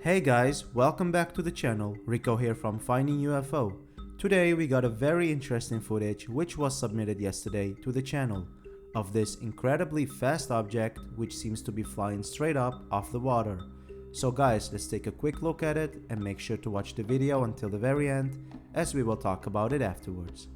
Hey guys, welcome back to the channel. Rico here from FindingUFO. Today we got a very interesting footage which was submitted yesterday to the channel of this incredibly fast object which seems to be flying straight up off the water. So guys, let's take a quick look at it and make sure to watch the video until the very end as we will talk about it afterwards.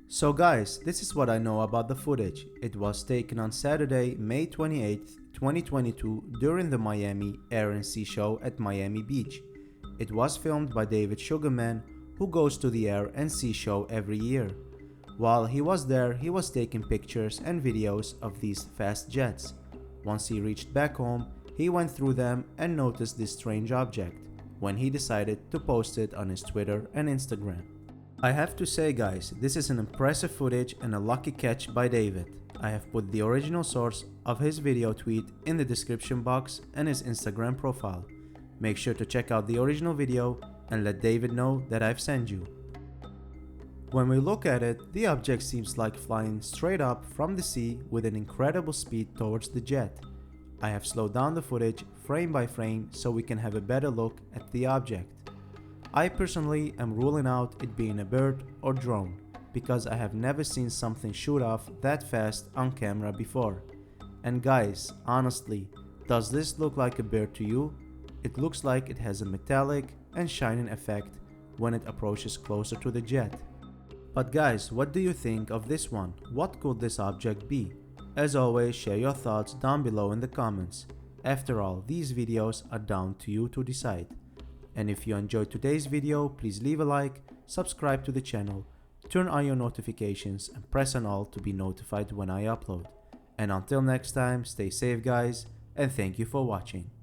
So guys, this is what I know about the footage. It was taken on Saturday, May 28th, 2022 during the Miami Air and Sea Show at Miami Beach. It was filmed by David Sugarman, who goes to the Air and Sea Show every year. While he was there, he was taking pictures and videos of these fast jets. Once he reached back home, he went through them and noticed this strange object, when he decided to post it on his Twitter and Instagram. I have to say guys, this is an impressive footage and a lucky catch by David. I have put the original source of his video tweet in the description box and his Instagram profile. Make sure to check out the original video and let David know that I've sent you. When we look at it, the object seems like flying straight up from the sea with an incredible speed towards the jet. I have slowed down the footage frame by frame so we can have a better look at the object. I personally am ruling out it being a bird or drone, because I have never seen something shoot off that fast on camera before. And guys, honestly, does this look like a bird to you? It looks like it has a metallic and shining effect when it approaches closer to the jet. But guys, what do you think of this one? What could this object be? As always, share your thoughts down below in the comments. After all, these videos are down to you to decide. And if you enjoyed today's video, please leave a like, subscribe to the channel, turn on your notifications and press on all to be notified when I upload. And until next time, stay safe guys, and thank you for watching.